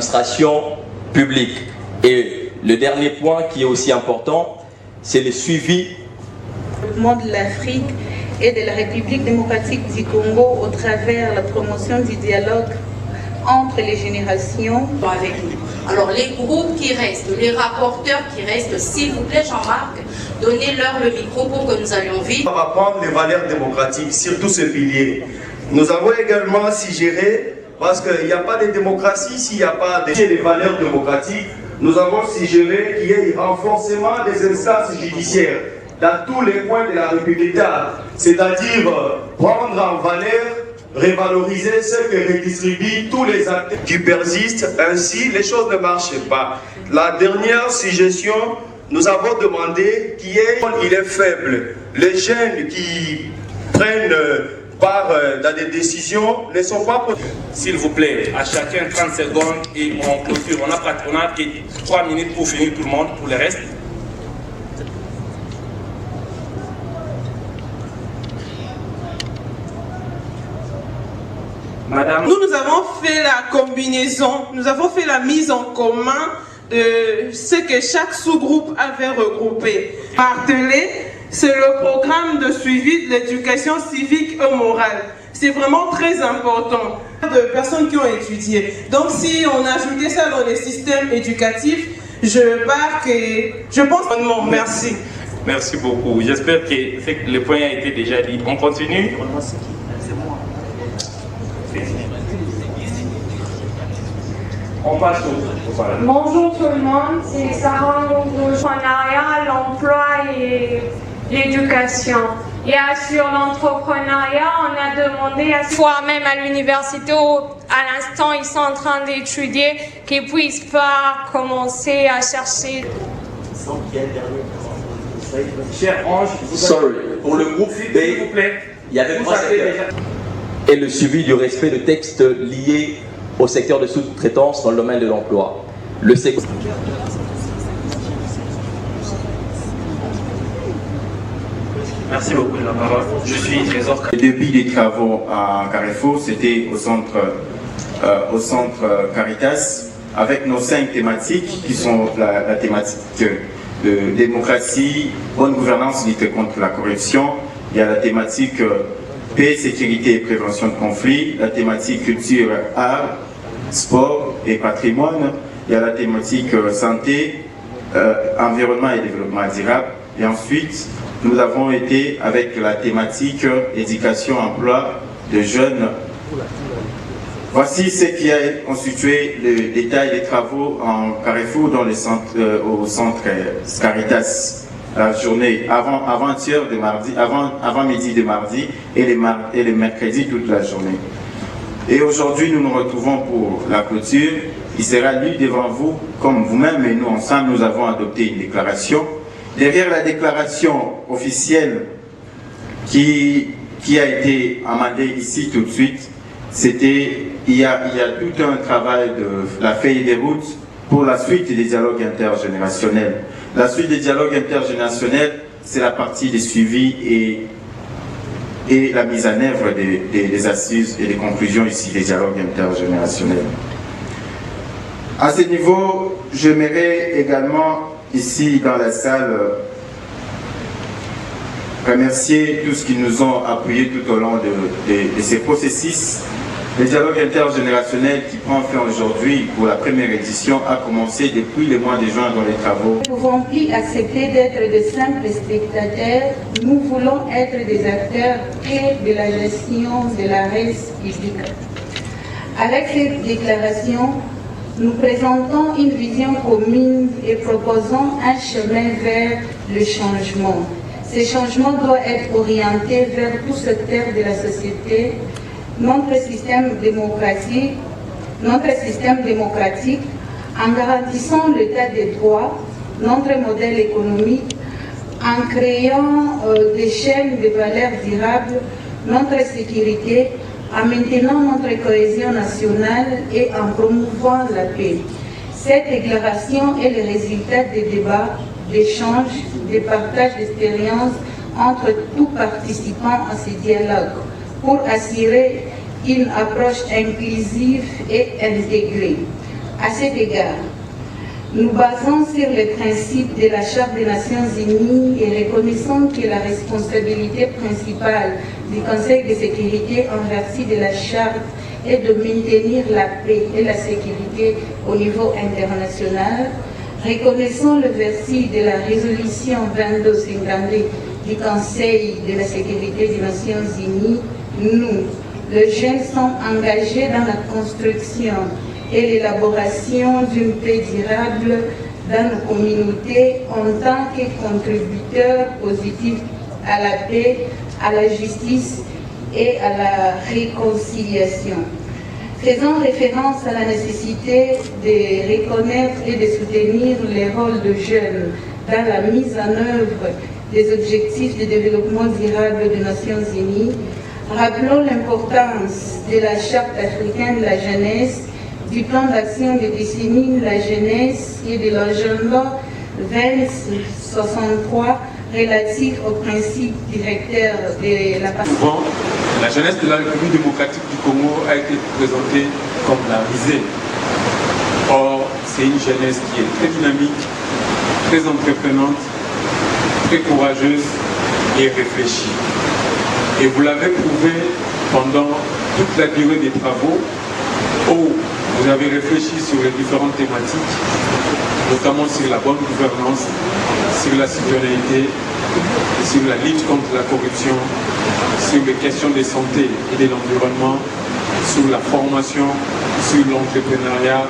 l'administration publique. Et le dernier point qui est aussi important, c'est le suivi de l'Afrique et de la République démocratique du Congo au travers la promotion du dialogue entre les générations. Avec nous. Alors les groupes qui restent, les rapporteurs qui restent, s'il vous plaît Jean-Marc, donnez-leur le micro pour que nous allions vite. On va prendre les valeurs démocratiques, surtout ce pilier. Nous avons également suggéré, parce qu'il n'y a pas de démocratie s'il n'y a pas les valeurs démocratiques, nous avons suggéré qu'il y ait un renforcement des instances judiciaires dans tous les coins de la République, c'est-à-dire prendre en valeur, revaloriser ce que redistribuent tous les acteurs qui persistent. Ainsi, les choses ne marchent pas. La dernière suggestion, nous avons demandé il est faible. Les jeunes qui prennent part dans des décisions ne sont pas possibles. S'il vous plaît, à chacun 30 secondes et on clôture. On a que 3 minutes pour finir tout le monde, pour le reste. Madame. Nous avons fait la combinaison, nous avons fait la mise en commun de ce que chaque sous-groupe avait regroupé. Martelé, c'est le programme de suivi de l'éducation civique et morale. C'est vraiment très important de personnes qui ont étudié. Donc si on ajoutait ça dans les systèmes éducatifs, je pense non, merci. Merci beaucoup. J'espère que le point a été déjà dit. On continue. On passe au Bonjour tout le monde, c'est Sarah l'entrepreneuriat, l'emploi et l'éducation. Et sur l'entrepreneuriat, on a demandé à soi-même à l'université où à l'instant ils sont en train d'étudier qu'ils ne puissent pas commencer à chercher. Cher Ange, pour le groupe B, s'il vous plaît, il y avait 3 secteurs. Et le suivi du respect de textes liés au secteur de sous-traitance dans le domaine de l'emploi. Le secteur... Merci beaucoup de la parole. Je suis Trésor. Le début des travaux à Carrefour, c'était au centre Caritas, avec nos 5 thématiques qui sont la thématique de démocratie, bonne gouvernance, lutte contre la corruption. Il y a la thématique paix, sécurité et prévention de conflits, la thématique culture, art, sport et patrimoine. Il y a la thématique santé, environnement et développement durable. Et ensuite, nous avons été avec la thématique éducation, emploi de jeunes. Voici ce qui a constitué le détail des travaux en Carrefour dans le centre, au centre Caritas. La journée avant-hier de mardi, avant midi de mardi et les mercredis toute la journée. Et aujourd'hui, nous nous retrouvons pour la clôture. Il sera lu devant vous, comme vous-même et nous ensemble, nous avons adopté une déclaration. Derrière la déclaration officielle qui a été amendée ici tout de suite, il y a tout un travail de la feuille de route pour la suite des dialogues intergénérationnels. La suite des dialogues intergénérationnels, c'est la partie des suivis et la mise en œuvre des assises et des conclusions ici des dialogues intergénérationnels. À ce niveau, j'aimerais également ici dans la salle remercier tous qui nous ont appuyés tout au long de ces processus. Le dialogue intergénérationnel qui prend fin aujourd'hui pour la première édition a commencé depuis le mois de juin dans les travaux. Nous ne pouvons plus accepter d'être de simples spectateurs, nous voulons être des acteurs clés de la gestion de la res publique. Avec cette déclaration, nous présentons une vision commune et proposons un chemin vers le changement. Ce changement doit être orienté vers tout secteur de la société. Notre système démocratique, en garantissant l'état des droits, notre modèle économique, en créant des chaînes de valeur durables, notre sécurité, en maintenant notre cohésion nationale et en promouvant la paix. Cette déclaration est le résultat des débats, d'échanges, des partages d'expériences entre tous participants à ces dialogues pour assurer une approche inclusive et intégrée. À cet égard, nous basons sur les principes de la Charte des Nations Unies et reconnaissons que la responsabilité principale du Conseil de sécurité en vertu de la Charte est de maintenir la paix et la sécurité au niveau international. Reconnaissons le vertu de la résolution 2252 du Conseil de la sécurité des Nations Unies. Nous, les jeunes, sommes engagés dans la construction et l'élaboration d'une paix durable dans nos communautés en tant que contributeurs positifs à la paix, à la justice et à la réconciliation. Faisons référence à la nécessité de reconnaître et de soutenir les rôles de jeunes dans la mise en œuvre des objectifs de développement durable des Nations Unies. Rappelons l'importance de la Charte africaine de la jeunesse, du plan d'action de décennie de la jeunesse et de l'agenda 2063 relatif aux principes directeurs de la Souvent, la jeunesse de la République démocratique du Congo a été présentée comme la risée. Or, c'est une jeunesse qui est très dynamique, très entreprenante, très courageuse et réfléchie. Et vous l'avez prouvé pendant toute la durée des travaux où vous avez réfléchi sur les différentes thématiques, notamment sur la bonne gouvernance, sur la citoyenneté, sur la lutte contre la corruption, sur les questions de santé et de l'environnement, sur la formation, sur l'entrepreneuriat,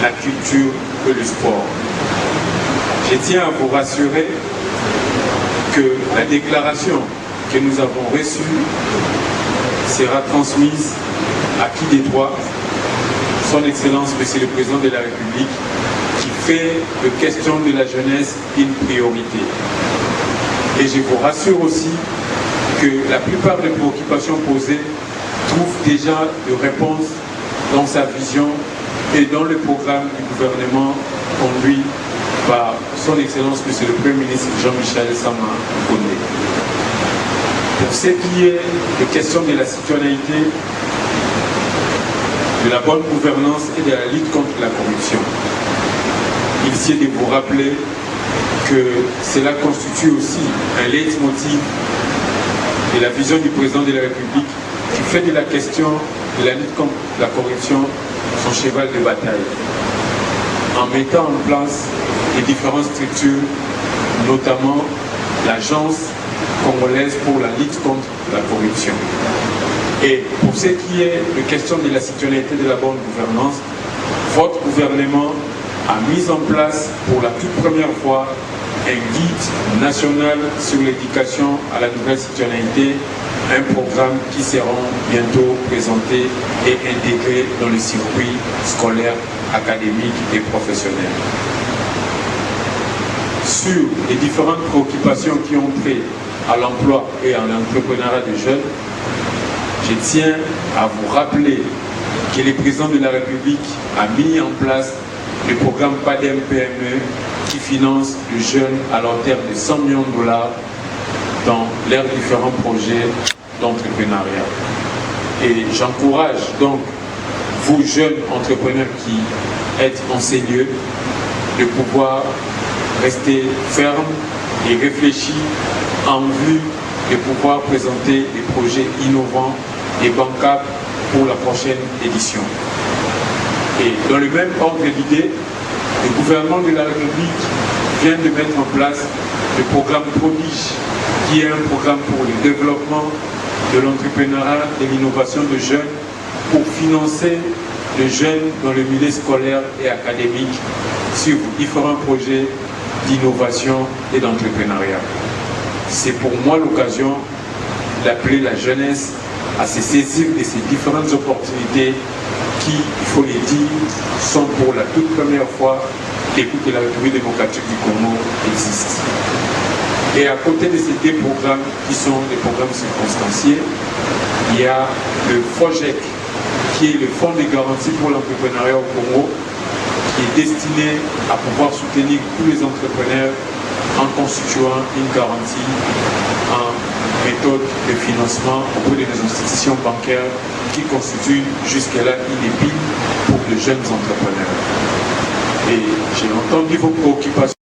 la culture et le sport. Je tiens à vous rassurer que la déclaration que nous avons reçue sera transmise à qui des droits, Son Excellence, Monsieur le Président de la République, qui fait de question de la jeunesse une priorité. Et je vous rassure aussi que la plupart des préoccupations posées trouvent déjà de réponses dans sa vision et dans le programme du gouvernement conduit par Son Excellence, Monsieur le Premier ministre Jean-Michel Sama Kondé. Pour ce qui est des questions de la citoyenneté, de la bonne gouvernance et de la lutte contre la corruption, il est de vous rappeler que cela constitue aussi un leitmotiv de la vision du président de la République qui fait de la question de la lutte contre la corruption son cheval de bataille, en mettant en place les différentes structures, notamment l'Agence congolaise pour la lutte contre la corruption. Et pour ce qui est de question de la citoyenneté et de la bonne gouvernance, votre gouvernement a mis en place pour la toute première fois un guide national sur l'éducation à la nouvelle citoyenneté, un programme qui sera bientôt présenté et intégré dans le circuit scolaire, académique et professionnel. Sur les différentes préoccupations qui ont trait à l'emploi et à l'entrepreneuriat des jeunes, je tiens à vous rappeler que le président de la République a mis en place le programme PADEM-PME qui finance les jeunes à l'hauteur de 100 millions de dollars dans leurs différents projets d'entrepreneuriat. Et j'encourage donc vous jeunes entrepreneurs qui êtes en ces lieux de pouvoir rester fermes et réfléchis en vue de pouvoir présenter des projets innovants et bancables pour la prochaine édition. Et dans le même ordre d'idée, le gouvernement de la République vient de mettre en place le programme Prodige, qui est un programme pour le développement de l'entrepreneuriat et l'innovation de jeunes pour financer les jeunes dans le milieu scolaire et académique sur différents projets d'innovation et d'entrepreneuriat. C'est pour moi l'occasion d'appeler la jeunesse à se saisir de ces différentes opportunités qui, il faut le dire, sont pour la toute première fois l'écoute de la République démocratique du Congo existe. Et à côté de ces deux programmes qui sont des programmes circonstanciés, il y a le FOGEC, qui est le Fonds de garantie pour l'entrepreneuriat au Congo, qui est destiné à pouvoir soutenir tous les entrepreneurs en constituant une garantie en méthode de financement auprès des institutions bancaires qui constituent jusque-là une épine pour de jeunes entrepreneurs. Et j'ai entendu vos préoccupations.